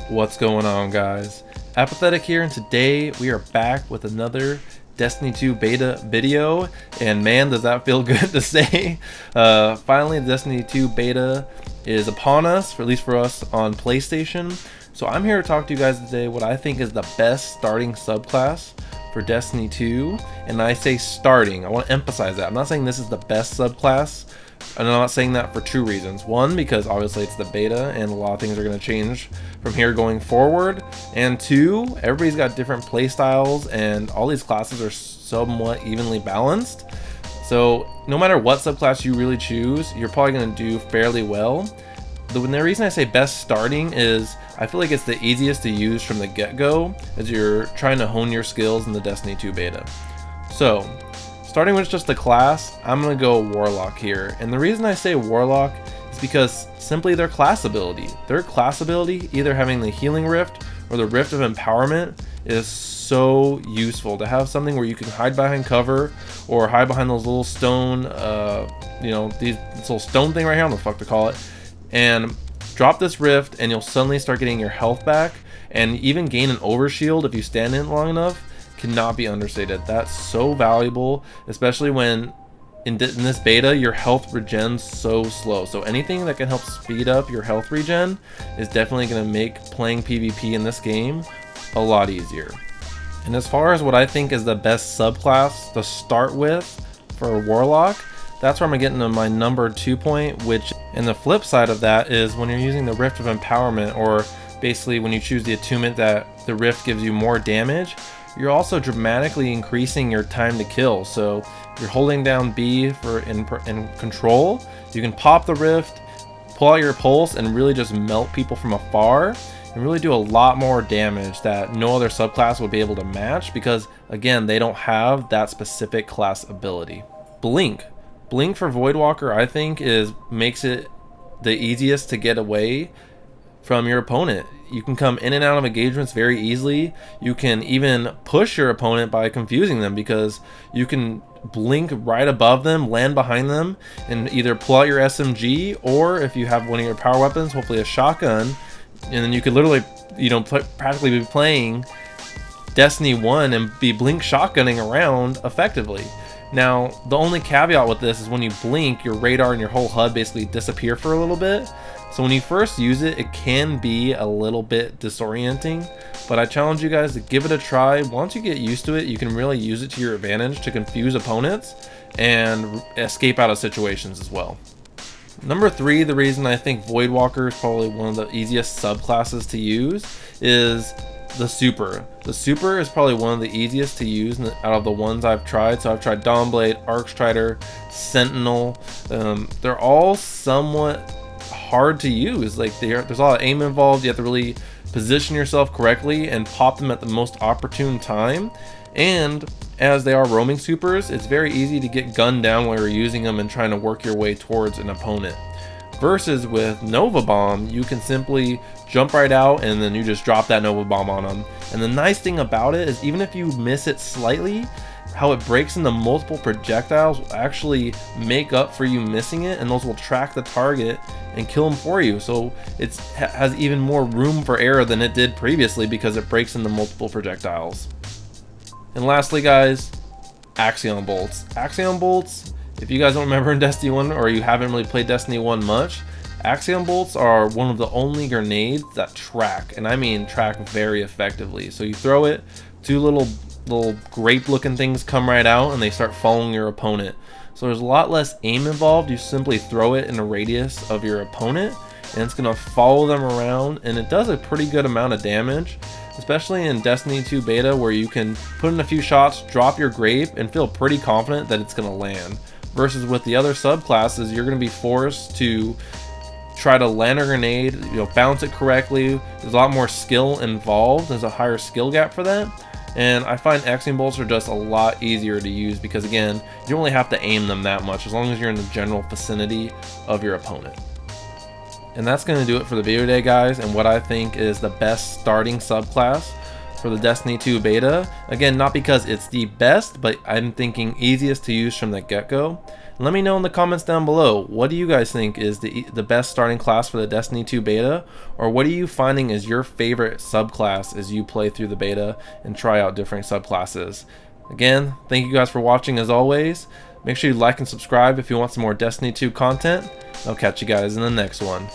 What's going on, guys? Apathetic here, and today we are back with another Destiny 2 beta video, and man, does that feel good to say. Finally, the Destiny 2 beta is upon us, or at least for us on PlayStation. So I'm here to talk to you guys today what I think is the best starting subclass for Destiny 2, and I say starting. I want to emphasize that. I'm not saying this is the best subclass, and I'm not saying that for two reasons. One, because obviously it's the beta and a lot of things are going to change from here going forward. And two, everybody's got different play styles and all these classes are somewhat evenly balanced. So no matter what subclass you really choose, you're probably going to do fairly well. The reason I say best starting is I feel like it's the easiest to use from the get-go as you're trying to hone your skills in the Destiny 2 beta. So starting with just the class, I'm going to go Warlock here. And the reason I say Warlock is because simply their class ability. Their class ability, either having the Healing Rift or the Rift of Empowerment, is so useful to have something where you can hide behind cover or hide behind those little stone, this little stone thing right here, I don't know what the fuck to call it, and drop this Rift and you'll suddenly start getting your health back and even gain an overshield if you stand in it long enough. Cannot be understated. That's so valuable, especially when in this beta your health regens so slow. So anything that can help speed up your health regen is definitely going to make playing PvP in this game a lot easier. And as far as what I think is the best subclass to start with for Warlock, that's where I'm getting to my number 2 point, which, and the flip side of that is when you're using the Rift of Empowerment, or basically when you choose the attunement that the Rift gives you more damage, you're also dramatically increasing your time to kill. So if you're holding down B for in control, you can pop the Rift, pull out your pulse, and really just melt people from afar and really do a lot more damage that no other subclass would be able to match, because again, they don't have that specific class ability. Blink for Voidwalker, I think, makes it the easiest to get away from your opponent. You can come in and out of engagements very easily. You can even push your opponent by confusing them, because you can blink right above them, land behind them, and either pull out your SMG, or if you have one of your power weapons, hopefully a shotgun, and then you could literally, practically be playing Destiny 1 and be blink shotgunning around effectively. Now, the only caveat with this is when you blink, your radar and your whole HUD basically disappear for a little bit. So when you first use it, it can be a little bit disorienting, but I challenge you guys to give it a try. Once you get used to it, you can really use it to your advantage to confuse opponents and escape out of situations as well. Number 3, the reason I think Voidwalker is probably one of the easiest subclasses to use is the Super. The Super is probably one of the easiest to use out of the ones I've tried. So I've tried Dawnblade, Arcstrider, Sentinel. They're all somewhat hard to use. Like there's a lot of aim involved. You have to really position yourself correctly and pop them at the most opportune time. And as they are roaming supers, it's very easy to get gunned down while you're using them and trying to work your way towards an opponent. Versus with Nova Bomb, you can simply jump right out and then you just drop that Nova Bomb on them. And the nice thing about it is, even if you miss it slightly, how it breaks into multiple projectiles will actually make up for you missing it, and those will track the target and kill them for you. So it has even more room for error than it did previously, because it breaks into multiple projectiles. And lastly, guys, Axial bolts. Axial bolts, if you guys don't remember in Destiny 1, or you haven't really played Destiny 1 much, Axial bolts are one of the only grenades that track, and I mean track very effectively. So you throw it, two little grape looking things come right out and they start following your opponent. So there's a lot less aim involved. You simply throw it in a radius of your opponent and it's going to follow them around, and it does a pretty good amount of damage, especially in Destiny 2 beta, where you can put in a few shots, drop your grape, and feel pretty confident that it's going to land. Versus with the other subclasses, you're going to be forced to try to land a grenade, bounce it correctly. There's a lot more skill involved. There's a higher skill gap for that. And I find Axial bolts are just a lot easier to use, because again, you don't really have to aim them that much as long as you're in the general vicinity of your opponent. And that's going to do it for the video today, guys, and what I think is the best starting subclass for the Destiny 2 beta. Again, not because it's the best, but I'm thinking easiest to use from the get-go. Let me know in the comments down below, what do you guys think is the best starting class for the Destiny 2 beta, or what are you finding is your favorite subclass as you play through the beta and try out different subclasses? Again, thank you guys for watching as always. Make sure you like and subscribe if you want some more Destiny 2 content. I'll catch you guys in the next one.